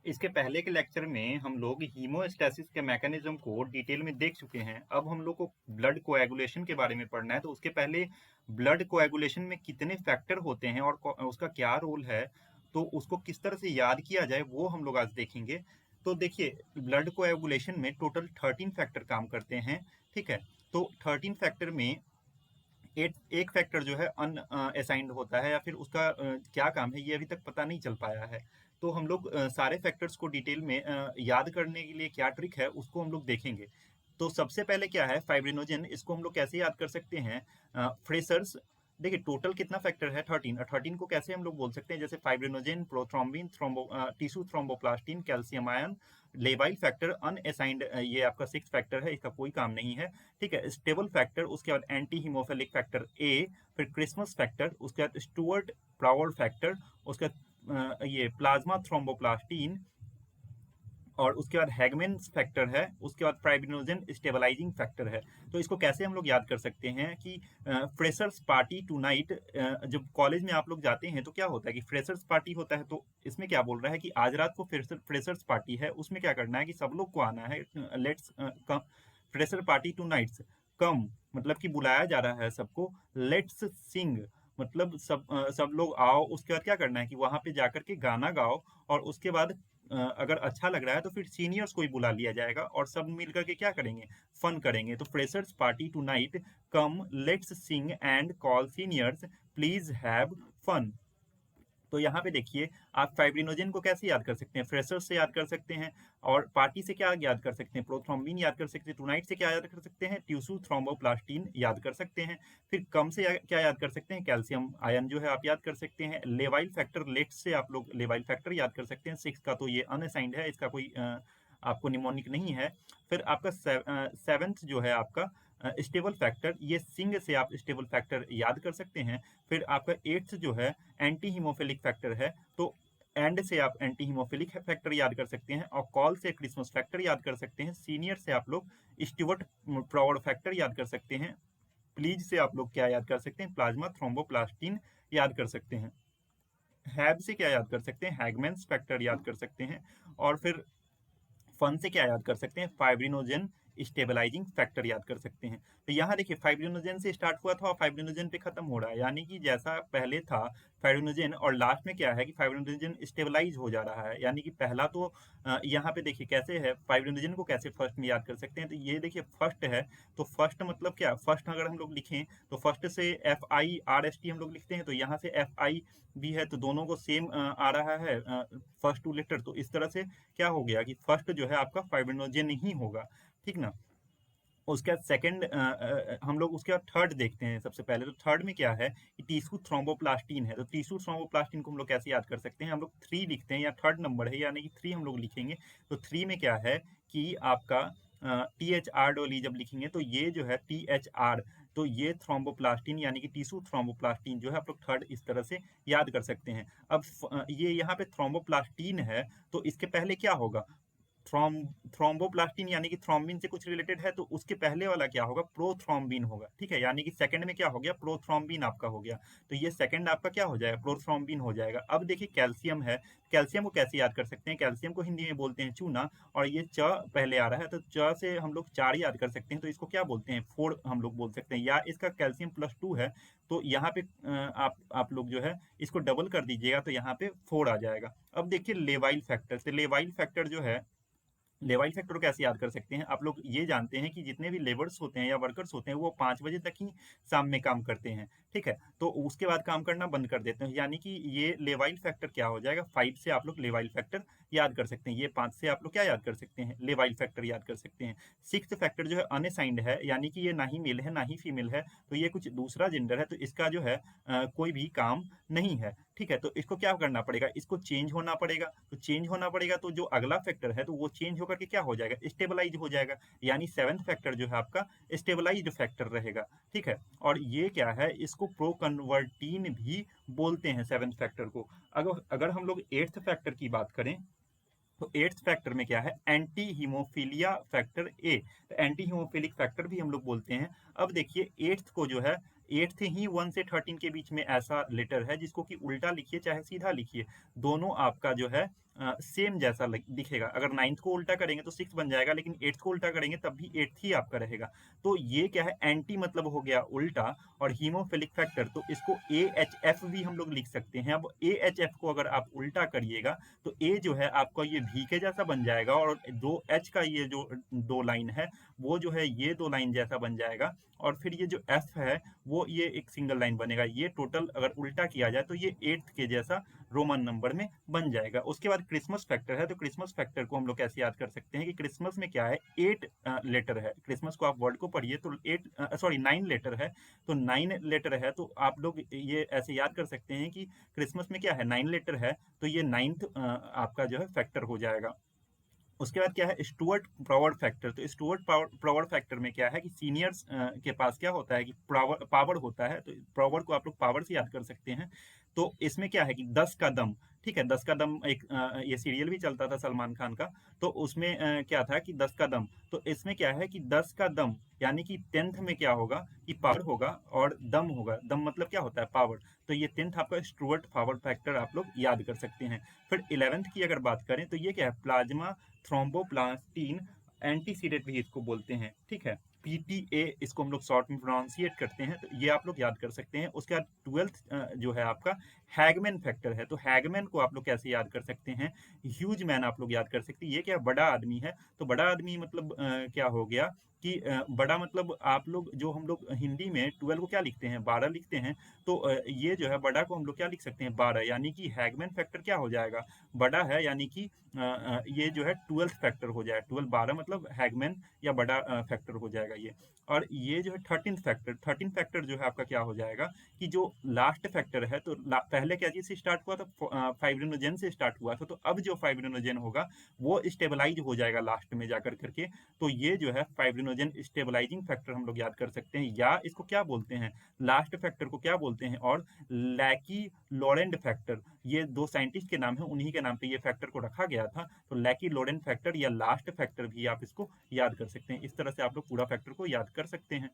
इसके पहले के लेक्चर में हम लोग हीमोस्टैसिस के मैकेनिज्म को डिटेल में देख चुके हैं। अब हम लोग को ब्लड कोएगुलेशन के बारे में पढ़ना है। तो उसके पहले ब्लड कोएगुलेशन में कितने फैक्टर होते हैं और उसका क्या रोल है, तो उसको किस तरह से याद किया जाए वो हम लोग आज देखेंगे। तो देखिए, ब्लड कोएगुलेशन में टोटल 13 फैक्टर काम करते हैं। ठीक है, तो 13 फैक्टर में एक एक फैक्टर जो है अन असाइंड होता है, या फिर उसका क्या काम है ये अभी तक पता नहीं चल पाया है। तो हम लोग सारे फैक्टर्स को डिटेल में याद करने के लिए क्या ट्रिक है उसको हम लोग देखेंगे। तो सबसे पहले क्या है, फाइब्रिनोजन। इसको हम लोग कैसे याद कर सकते हैं? फ्रेसर्स। देखिए, टोटल कितना फैक्टर है? 13 को कैसे हम लोग बोल सकते हैं? जैसे fibrinogen, prothrombin, tissue thromboplastin, calcium ion, लेवाइल फैक्टर, अनअसाइंड, ये आपका सिक्स फैक्टर है, इसका कोई काम नहीं है। ठीक है, स्टेबल फैक्टर, उसके बाद एंटी हीमोफिलिक फैक्टर ए, फिर क्रिसमस फैक्टर, उसके बाद स्टुअर्ट ब्राउअर फैक्टर, उसके बाद ये प्लाज्मा थ्रोम्बोप्लास्टिन, और उसके बाद हैगमेन्स फैक्टर है, उसके बाद फाइब्रिनोजन स्टेबलाइजिंग फैक्टर है। तो इसको कैसे हम लोग याद कर सकते हैं कि फ्रेशर्स पार्टी टू नाइट, जब कॉलेज में आप लोग जाते हैं तो क्या होता है कि फ्रेशर्स पार्टी होता है। तो इसमें क्या बोल रहा है कि आज रात को फ्रेशर्स पार्टी है, उसमें क्या करना है कि सब लोग को आना है। Let's fresher party to nights come, मतलब कि बुलाया जा रहा है सबको। लेट्स सिंग, मतलब सब लोग आओ। उसके बाद क्या करना है कि वहां पे जाकर के गाना गाओ, और उसके बाद अगर अच्छा लग रहा है तो फिर सीनियर्स को ही बुला लिया जाएगा और सब मिल करके क्या करेंगे, फन करेंगे। तो freshers party tonight, come let's sing and call seniors, please have fun. तो यहाँ पे देखिए, आप फाइब्रिनोजन को कैसे याद कर सकते हैं? फ्रेशर्स से याद कर सकते हैं। और पार्टी से क्या याद कर सकते हैं? प्रोथ्रोम्बिन याद कर सकते हैं। टुनाइट से क्या याद कर सकते हैं? ट्यूसू थ्रोम्बोप्लास्टिन याद कर सकते हैं। फिर कम से क्या याद कर सकते हैं? कैल्शियम आयन जो है आप याद कर सकते हैं। लेवाइल फैक्टर, लेट्स से आप लोग लेवाइल फैक्टर याद कर सकते हैं। सिक्स का तो ये अनअसाइंड है, इसका कोई आपको निमोनिक नहीं है। फिर आपका सेवेंथ जो है आपका स्टेबल फैक्टर, ये सिंग से आप स्टेबल फैक्टर याद कर सकते हैं। फिर आपका एट्थ जो है एंटी हीमोफिलिक फैक्टर है, तो एंड से आप एंटी हीमोफिलिक फैक्टर याद कर सकते हैं। और कॉल से क्रिसमस फैक्टर याद कर सकते हैं। सीनियर से आप लोग स्टीवर्ट प्रॉवर्ड फैक्टर याद कर सकते हैं। प्लीज से आप लोग क्या याद कर सकते हैं? प्लाज्मा थ्रोम्बोप्लास्टिन याद कर सकते हैं। हैब से क्या याद कर सकते हैं? हैगमेंस फैक्टर याद कर सकते हैं। और फिर फन से क्या याद कर सकते हैं? फाइब्रिनोजन स्टेबलाइजिंग फैक्टर याद कर सकते हैं। तो यहाँ देखिए, फाइब्रिनोजन से स्टार्ट हुआ था और फाइब्रिनोजन पे खत्म हो रहा है, यानी कि जैसा पहले था फाइब्रिनोजन, और लास्ट में क्या है कि फाइब्रिनोजन स्टेबलाइज हो जा रहा है। यानी कि पहला तो यहाँ पे देखिए कैसे है, फाइब्रिनोजन को कैसे फर्स्ट में याद कर सकते हैं। तो ये देखिए फर्स्ट है, तो फर्स्ट मतलब क्या, फर्स्ट अगर हम लोग लिखें तो फर्स्ट से FIRST हम लोग लिखते हैं, तो यहाँ से FI भी है, तो दोनों को सेम आ रहा है फर्स्ट टू लेटर। तो इस तरह से क्या हो गया कि फर्स्ट जो है आपका फाइब्रिनोजन ही होगा। ठीक ना? उसके बाद सेकंड, हम लोग उसके बाद थर्ड देखते हैं। सबसे पहले तो थर्ड में क्या है कि टीसू थ्रोम्बोप्लास्टिन है। तो टीसू थ्रोम्बोप्लास्टिन को हम लोग कैसे याद कर सकते हैं? हम लोग थ्री लिखते हैं, या थर्ड नंबर है यानी कि थ्री हम लोग लिखेंगे। तो थ्री में क्या है कि आपका THR डोली जब लिखेंगे तो ये जो है THR, तो ये थ्रोम्बोप्लास्टिन यानी कि टीसू थ्रोम्बोप्लास्टिन जो है आप लोग थर्ड इस तरह से याद कर सकते हैं। अब ये यहाँ पे थ्रोम्बोप्लास्टिन है, तो इसके पहले क्या होगा? थ्रोम थ्रोम्बोप्लास्टिन यानी कि थ्रोम्बिन से कुछ रिलेटेड है, तो उसके पहले वाला क्या होगा? प्रोथ्रोम्बिन होगा। ठीक है, यानी कि सेकंड में क्या हो गया? प्रोथ्रोम्बिन आपका हो गया। तो ये सेकंड आपका क्या हो जाएगा? प्रोथ्रोम्बिन हो जाएगा। अब देखिए कैल्शियम है, कैल्शियम को कैसे याद कर सकते हैं? कैल्शियम को हिंदी में बोलते हैं चूना, और ये च पहले आ रहा है, तो च से हम लोग चार याद कर सकते हैं, तो इसको क्या बोलते हैं? फोर हम लोग बोल सकते हैं। या इसका कैल्शियम +2 है, तो यहाँ पे आप लोग जो है इसको डबल कर दीजिएगा, तो यहाँ पे फोर आ जाएगा। अब देखिए लेवाइल फैक्टर, तो लेवाइल फैक्टर जो है, लेवाइल फैक्टर को कैसे याद कर सकते हैं? आप लोग ये जानते हैं कि जितने भी लेबर्स होते हैं या वर्कर्स होते हैं वो 5 बजे तक ही शाम में काम करते हैं। ठीक है, तो उसके बाद काम करना बंद कर देते हैं, यानी कि ये लेवाइल फैक्टर क्या हो जाएगा? 5 से आप लोग लेवाइल फैक्टर याद कर सकते हैं। ये 5 से आप लोग क्या याद कर सकते हैं? लेवाइल फैक्टर याद कर सकते हैं। सिक्स फैक्टर जो है अनसाइंड है, यानी कि ये ना ही मेल है ना ही फीमेल है, तो ये कुछ दूसरा जेंडर है, तो इसका जो है कोई भी काम नहीं है। ठीक है, तो इसको क्या करना पड़ेगा? इसको चेंज होना पड़ेगा। तो चेंज होना पड़ेगा, तो जो अगला फैक्टर है तो वो चेंज होकर के क्या हो जाएगा? स्टेबलाइज हो जाएगा। यानी सेवंथ फैक्टर जो है आपका स्टेबलाइज्ड फैक्टर रहेगा। ठीक है, और ये क्या है? इसको प्रोकन्वर्टीन भी बोलते हैं सेवंथ फैक्टर को। अगर अगर हम लोग एट्थ फैक्टर की बात करें, तो एट्थ फैक्टर में क्या है? एंटी हीमोफीलिया फैक्टर ए। तो एंटी हीमोफिलिक फैक्टर भी हम लोग बोलते हैं। अब देखिए एट्थ को जो है, एट्थ ही 1 से 13 के बीच में ऐसा लेटर है जिसको कि उल्टा लिखिए चाहे सीधा लिखिए, दोनों आपका जो है सेम जैसा दिखेगा। अगर नाइन्थ को उल्टा करेंगे तो सिक्स बन जाएगा, लेकिन एट्थ को उल्टा करेंगे तब भी एट्थ ही आपका रहेगा। तो ये क्या है, एंटी मतलब हो गया उल्टा, और हीमोफिलिक फैक्टर तो इसको ए एच एफ भी हम लोग लिख सकते हैं। अब ए एच एफ को अगर आप उल्टा करिएगा तो ए जो है आपका ये भी के जैसा बन जाएगा, और दो एच का ये जो दो लाइन है वो जो है ये दो लाइन जैसा बन जाएगा, और फिर ये जो एफ है वो ये एक सिंगल लाइन बनेगा। ये टोटल अगर उल्टा किया जाए तो ये एट्थ के जैसा रोमन नंबर में बन जाएगा। उसके बाद क्रिसमस फैक्टर है, तो क्रिसमस फैक्टर को हम लोग कैसे याद कर सकते हैं कि क्रिसमस में क्या है, 8 लेटर है। क्रिसमस को आप वर्ड को पढ़िए तो 9 लेटर है। तो 9 लेटर है तो आप लोग ये ऐसे याद कर सकते हैं कि क्रिसमस में क्या है, 9 लेटर है, तो ये नाइन्थ आपका जो है फैक्टर हो जाएगा। उसके बाद क्या है, स्टुअर्ट प्रॉवर्ड फैक्टर। तो स्टुअर्ट प्रॉवर्ड फैक्टर में क्या है कि सीनियर्स के पास क्या होता है कि पावर होता है, तो पावर को आप लोग पावर से याद कर सकते हैं। तो इसमें क्या है कि 10 का दम, ठीक है, 10 का दम एक ये सीरियल भी चलता था सलमान खान का, तो उसमें क्या था कि 10 का दम, तो इसमें क्या है कि 10 का दम यानी कि टेंथ में क्या होगा कि पावर होगा और दम होगा। दम मतलब क्या होता है, पावर। तो ये टेंथ आपका स्टुअर्ट पावर फैक्टर आप लोग याद कर सकते हैं। फिर 11th की अगर बात करें तो ये क्या है, प्लाज्मा थ्रोम्बोप्लास्टिन एंटीसीडेट भी इसको बोलते हैं, ठीक है। पीटीए इसको हम लोग शॉर्ट में प्रोनाउंसिएट करते हैं, तो ये आप लोग याद कर सकते हैं। उसके बाद 12th जो है आपका हैगमैन फैक्टर है। तो हैगमैन को आप लोग कैसे याद कर सकते हैं, ह्यूज मैन आप लोग याद कर सकते हैं। ये क्या, बड़ा आदमी है। तो बड़ा आदमी मतलब क्या हो गया कि बड़ा मतलब आप लोग जो हम लोग हिंदी में 12 को क्या लिखते हैं, 12 लिखते हैं। तो ये जो है बड़ा को हम लोग क्या लिख सकते हैं, 12, यानी कि हैगमैन फैक्टर क्या हो जाएगा, बड़ा है, यानी कि ये जो है 12th फैक्टर हो जाएगा। 12 12 मतलब हैगमैन या बड़ा फैक्टर हो जाएगा ये। और ये जो है 13th फैक्टर, 13th फैक्टर जो है आपका क्या हो जाएगा कि जो लास्ट फैक्टर है, तो पहले क्या चीज से स्टार्ट हुआ था, फाइब्रिनोजेन से स्टार्ट हुआ था, तो अब जो फाइब्रिनोजेन होगा वो स्टेबलाइज हो जाएगा लास्ट में जाकर करके। तो ये जो है फाइब्रिनोजेन स्टेबलाइजिंग फैक्टर हम लोग याद कर सकते हैं, या इसको क्या बोलते हैं, लास्ट फैक्टर को क्या बोलते हैं, और लैकी लोरेंट फैक्टर, ये दो साइंटिस्ट के नाम है, उन्हीं के नाम पे ये फैक्टर को रखा गया था। तो लैकी लोरेंट फैक्टर या लास्ट फैक्टर भी आप इसको याद कर सकते हैं। इस तरह से आप लोग पूरा फैक्टर को याद कर सकते हैं।